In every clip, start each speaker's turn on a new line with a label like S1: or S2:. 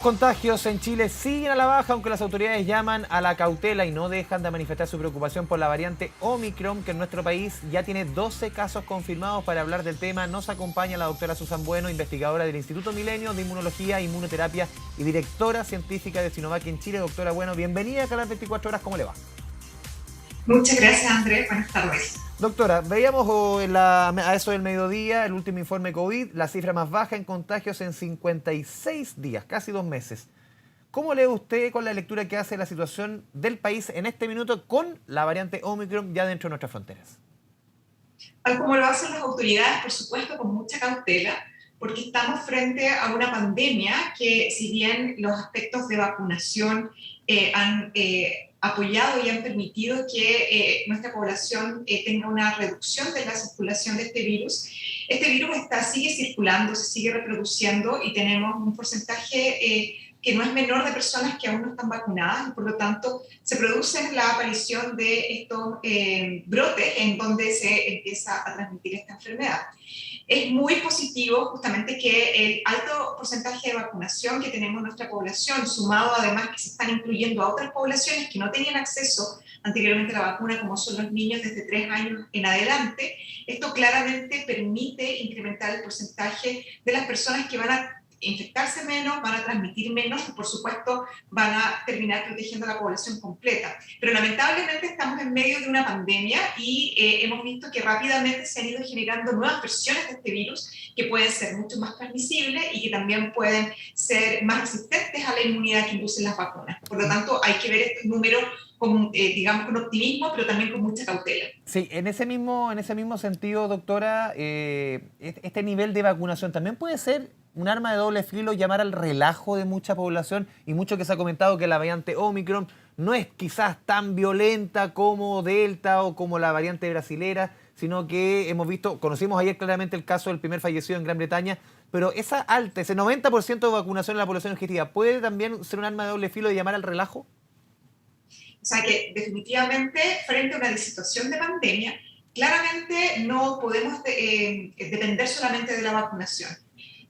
S1: Contagios en Chile siguen a la baja, aunque las autoridades llaman a la cautela y no dejan de manifestar su preocupación por la variante Omicron, que en nuestro país ya tiene 12 casos confirmados. Para hablar del tema nos acompaña la doctora Susan Bueno, investigadora del Instituto Milenio de Inmunología e Inmunoterapia y directora científica de Sinovac en Chile. Doctora Bueno, bienvenida a las 24 horas, ¿cómo le va?
S2: Muchas gracias, Andrés. Buenas tardes.
S1: Doctora, veíamos a eso del mediodía el último informe COVID, la cifra más baja en contagios en 56 días, casi 2 meses. ¿Cómo lee usted con la lectura que hace la situación del país en este minuto con la variante Omicron ya dentro de nuestras fronteras?
S2: Tal como lo hacen las autoridades, por supuesto, con mucha cautela, porque estamos frente a una pandemia que, si bien los aspectos de vacunación han apoyado y han permitido que nuestra población tenga una reducción de la circulación de este virus sigue circulando, se sigue reproduciendo y tenemos un porcentaje que no es menor de personas que aún no están vacunadas y por lo tanto se produce la aparición de estos brotes en donde se empieza a transmitir esta enfermedad. Es muy positivo justamente que el alto porcentaje de vacunación que tenemos en nuestra población, sumado además que se están incluyendo a otras poblaciones que no tenían acceso anteriormente a la vacuna, como son los niños desde 3 años en adelante, esto claramente permite incrementar el porcentaje de las personas que van a infectarse menos, van a transmitir menos y por supuesto van a terminar protegiendo a la población completa. Pero lamentablemente estamos en medio de una pandemia y hemos visto que rápidamente se han ido generando nuevas versiones de este virus que pueden ser mucho más transmisibles y que también pueden ser más resistentes a la inmunidad que inducen las vacunas. Por lo tanto, hay que ver estos números con, digamos, con optimismo, pero también con mucha cautela.
S1: Sí, en ese mismo sentido, doctora, este nivel de vacunación también puede ser un arma de doble filo, llamar al relajo de mucha población, y mucho que se ha comentado que la variante Omicron no es quizás tan violenta como Delta o como la variante brasilera, sino que conocimos ayer claramente el caso del primer fallecido en Gran Bretaña, pero ese 90% de vacunación en la población objetiva, ¿puede también ser un arma de doble filo de llamar al relajo?
S2: O sea que definitivamente frente a una situación de pandemia, claramente no podemos depender solamente de la vacunación.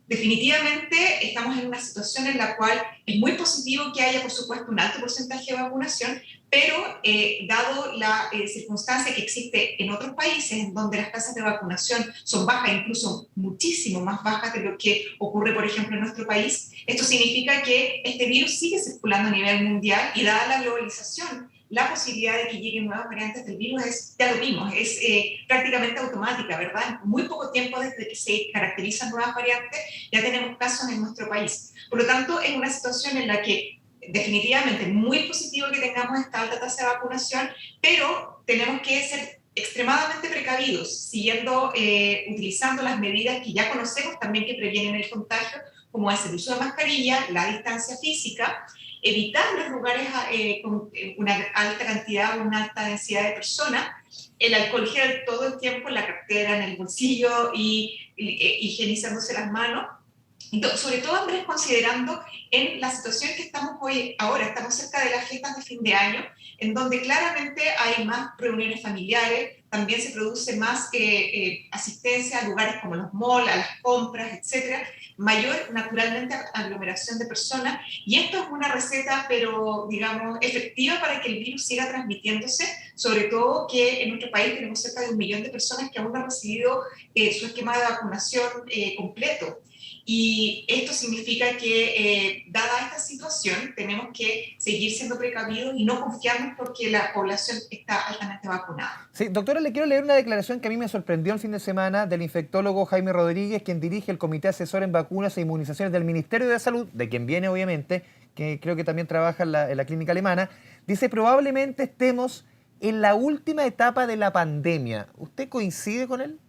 S2: Definitivamente estamos en una situación en la cual es muy positivo que haya, por supuesto, un alto porcentaje de vacunación, pero dado la circunstancia que existe en otros países en donde las tasas de vacunación son bajas, incluso muchísimo más bajas de lo que ocurre, por ejemplo, en nuestro país, esto significa que este virus sigue circulando a nivel mundial y dada la globalización, la posibilidad de que lleguen nuevas variantes del virus ya lo vimos, es prácticamente automática, ¿verdad? En muy poco tiempo desde que se caracterizan nuevas variantes, ya tenemos casos en nuestro país. Por lo tanto, es una situación en la que definitivamente es muy positivo que tengamos esta alta tasa de vacunación, pero tenemos que ser extremadamente precavidos, utilizando las medidas que ya conocemos también que previenen el contagio, como es el uso de mascarilla, la distancia física, evitar los lugares con una alta cantidad o una alta densidad de personas, el alcohol gel todo el tiempo en la cartera, en el bolsillo y higienizándose las manos. Sobre todo, Andrés, considerando en la situación que estamos ahora, estamos cerca de las fiestas de fin de año, en donde claramente hay más reuniones familiares, también se produce más asistencia a lugares como los malls, a las compras, etcétera, mayor naturalmente aglomeración de personas, y esto es una receta, pero digamos, efectiva para que el virus siga transmitiéndose, sobre todo que en nuestro país tenemos cerca de 1 millón de personas que aún no han recibido su esquema de vacunación completo. Y esto significa que, dada esta situación, tenemos que seguir siendo precavidos y no confiarnos porque la población está altamente vacunada.
S1: Sí, doctora, le quiero leer una declaración que a mí me sorprendió el fin de semana del infectólogo Jaime Rodríguez, quien dirige el Comité Asesor en Vacunas e Inmunizaciones del Ministerio de Salud, de quien viene obviamente, que creo que también trabaja en la clínica alemana. Dice: probablemente estemos en la última etapa de la pandemia. ¿Usted coincide con él?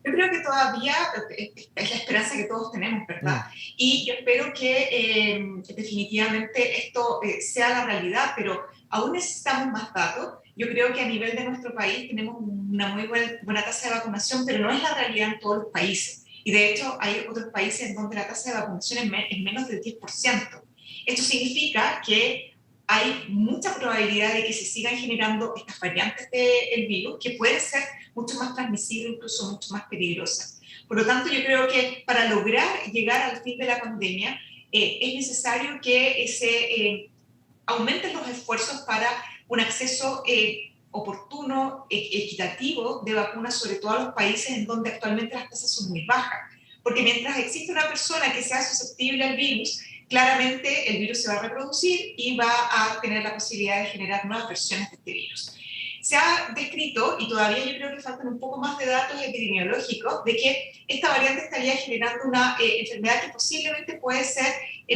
S2: Yo creo que todavía es la esperanza que todos tenemos,
S1: Mm.
S2: ¿verdad? Y yo espero que definitivamente esto sea la realidad, pero aún necesitamos más datos. Yo creo que a nivel de nuestro país tenemos una muy buena tasa de vacunación, pero no es la realidad en todos los países. Y de hecho hay otros países en donde la tasa de vacunación es menos del 10%. Esto significa que hay mucha probabilidad de que se sigan generando estas variantes del virus que pueden ser mucho más transmisibles, incluso mucho más peligrosas. Por lo tanto, yo creo que para lograr llegar al fin de la pandemia, es necesario que se aumenten los esfuerzos para un acceso oportuno, equitativo de vacunas, sobre todo a los países en donde actualmente las tasas son muy bajas. Porque mientras existe una persona que sea susceptible al virus, claramente el virus se va a reproducir y va a tener la posibilidad de generar nuevas versiones de este virus. Se ha descrito, y todavía yo creo que faltan un poco más de datos epidemiológicos, de que esta variante estaría generando una enfermedad que posiblemente puede ser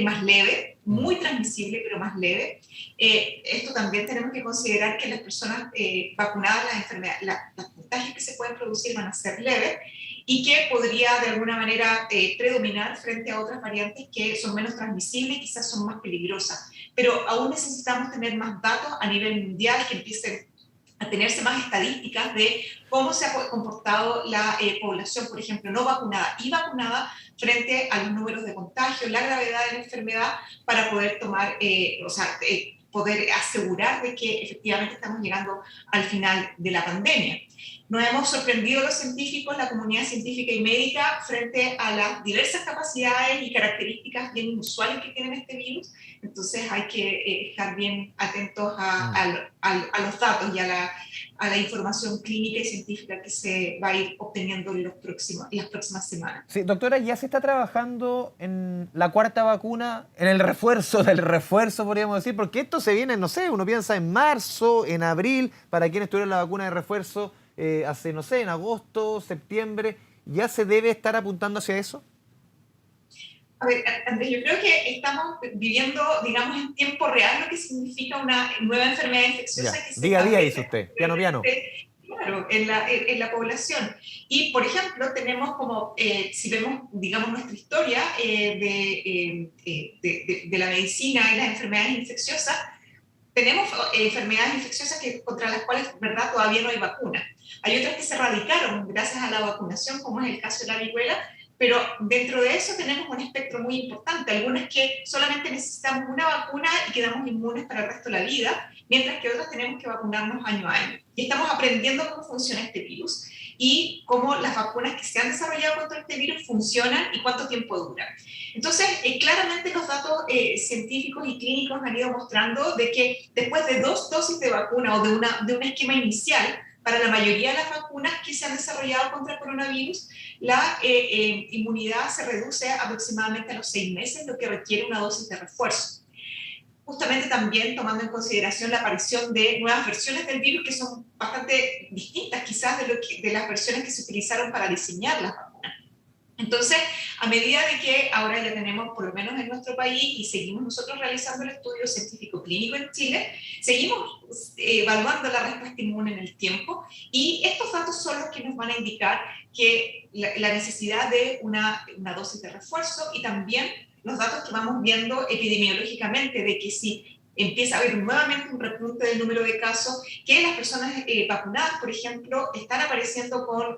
S2: más leve, muy transmisible, pero más leve. Esto también tenemos que considerar que las personas vacunadas, las contagios que se pueden producir van a ser leves y que podría de alguna manera predominar frente a otras variantes que son menos transmisibles y quizás son más peligrosas. Pero aún necesitamos tener más datos a nivel mundial que empiecen a tenerse más estadísticas de cómo se ha comportado la población, por ejemplo, no vacunada y vacunada frente a los números de contagio, la gravedad de la enfermedad, para poder tomar, poder asegurar de que efectivamente estamos llegando al final de la pandemia. Nos hemos sorprendido los científicos, la comunidad científica y médica, frente a las diversas capacidades y características bien inusuales que tiene este virus. Entonces hay que estar bien atentos a los datos y a la información clínica y científica que se va a ir obteniendo en las próximas semanas.
S1: Sí, doctora, ya se está trabajando en la cuarta vacuna, en el refuerzo del refuerzo, podríamos decir, porque esto se viene, no sé, uno piensa en marzo, en abril, para quienes tuvieron la vacuna de refuerzo hace, no sé, en agosto, septiembre, ¿ya se debe estar apuntando hacia eso?
S2: A ver, Andrés, yo creo que estamos viviendo, digamos, en tiempo real lo que significa una nueva enfermedad infecciosa
S1: Ya,
S2: que se
S1: día a día, dice
S2: establece,
S1: usted, piano piano.
S2: claro, en la población. Y, por ejemplo, tenemos como, si vemos, digamos, nuestra historia de la medicina y las enfermedades infecciosas, tenemos enfermedades infecciosas contra las cuales, ¿verdad?, todavía no hay vacuna. Hay otras que se erradicaron gracias a la vacunación, como es el caso de la viruela, pero dentro de eso tenemos un espectro muy importante. Algunas que solamente necesitamos una vacuna y quedamos inmunes para el resto de la vida, mientras que otras tenemos que vacunarnos año a año. Y estamos aprendiendo cómo funciona este virus y cómo las vacunas que se han desarrollado contra este virus funcionan y cuánto tiempo duran. Entonces, claramente los datos científicos y clínicos han ido mostrando de que después de 2 dosis de vacuna o de un esquema inicial, para la mayoría de las vacunas que se han desarrollado contra el coronavirus, la inmunidad se reduce aproximadamente a los 6 meses, lo que requiere una dosis de refuerzo. Justamente también tomando en consideración la aparición de nuevas versiones del virus que son bastante distintas quizás de las versiones que se utilizaron para diseñar las vacunas. Entonces, a medida de que ahora ya tenemos, por lo menos en nuestro país, y seguimos nosotros realizando el estudio científico clínico en Chile, seguimos evaluando la respuesta inmune en el tiempo, y estos datos son los que nos van a indicar que la necesidad de una dosis de refuerzo, y también los datos que vamos viendo epidemiológicamente de que si empieza a haber nuevamente un repunte del número de casos, que las personas vacunadas, por ejemplo, están apareciendo con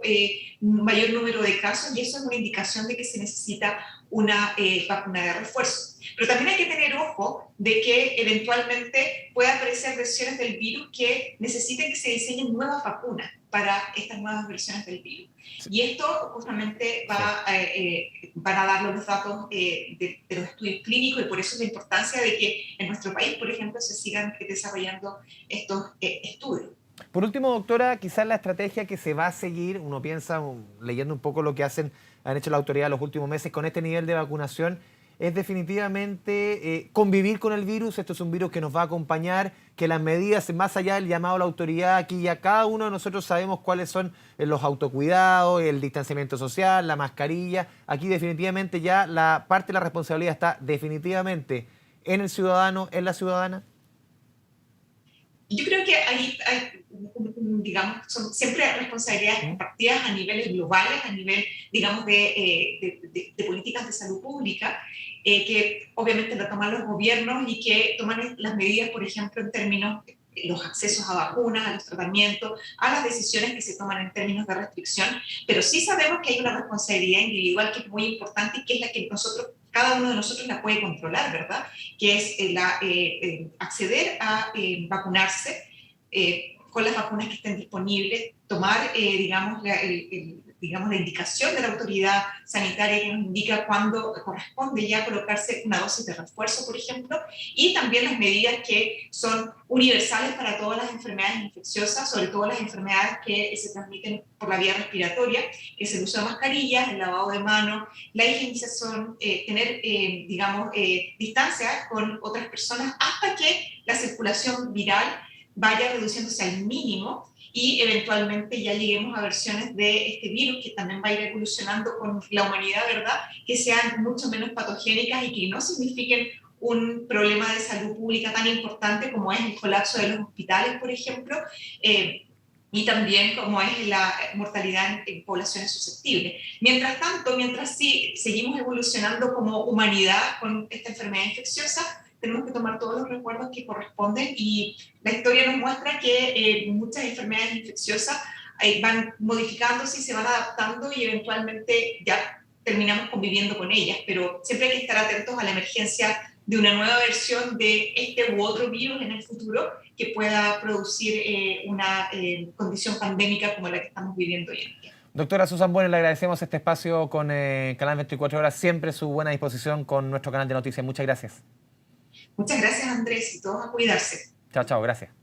S2: un mayor número de casos, y eso es una indicación de que se necesita una vacuna de refuerzo. Pero también hay que tener ojo de que eventualmente puedan aparecer versiones del virus que necesiten que se diseñen nuevas vacunas para estas nuevas versiones del virus. Y esto justamente van a darnos los datos de los estudios clínicos, y por eso la importancia de que en nuestro país, por ejemplo, se sigan desarrollando estos estudios.
S1: Por último, doctora, quizás la estrategia que se va a seguir, uno piensa, leyendo un poco lo que han hecho la autoridad los últimos meses con este nivel de vacunación, es definitivamente convivir con el virus. Esto es un virus que nos va a acompañar, que las medidas, más allá del llamado a la autoridad, aquí ya cada uno de nosotros sabemos cuáles son los autocuidados, el distanciamiento social, la mascarilla. Aquí definitivamente ya la parte de la responsabilidad está definitivamente en el ciudadano, en la ciudadana.
S2: Yo creo que hay digamos, son siempre responsabilidades compartidas a niveles globales, a nivel, digamos, de políticas de salud pública, que obviamente lo toman los gobiernos y que toman las medidas, por ejemplo, en términos de los accesos a vacunas, a los tratamientos, a las decisiones que se toman en términos de restricción, pero sí sabemos que hay una responsabilidad individual que es muy importante y que es la que cada uno de nosotros la puede controlar, ¿verdad? Que es acceder a vacunarse con las vacunas que estén disponibles, tomar, digamos, digamos, la indicación de la autoridad sanitaria que nos indica cuándo corresponde ya colocarse una dosis de refuerzo, por ejemplo, y también las medidas que son universales para todas las enfermedades infecciosas, sobre todo las enfermedades que se transmiten por la vía respiratoria, que es el uso de mascarillas, el lavado de manos, la higienización, tener, digamos, distancia con otras personas hasta que la circulación viral vaya reduciéndose al mínimo y eventualmente ya lleguemos a versiones de este virus que también va a ir evolucionando con la humanidad, ¿verdad? Que sean mucho menos patogénicas y que no signifiquen un problema de salud pública tan importante como es el colapso de los hospitales, por ejemplo, y también como es la mortalidad en poblaciones susceptibles. Mientras tanto, mientras sí seguimos evolucionando como humanidad con esta enfermedad infecciosa, tenemos que tomar todos los resguardos que corresponden y la historia nos muestra que muchas enfermedades infecciosas van modificándose y se van adaptando y eventualmente ya terminamos conviviendo con ellas, pero siempre hay que estar atentos a la emergencia de una nueva versión de este u otro virus en el futuro que pueda producir una condición pandémica como la que estamos viviendo hoy en día.
S1: Doctora Susan Bueno, le agradecemos este espacio con Canal 24 Horas, siempre su buena disposición con nuestro canal de noticias. Muchas gracias.
S2: Muchas gracias, Andrés, y todos a cuidarse.
S1: Chao, chao, gracias.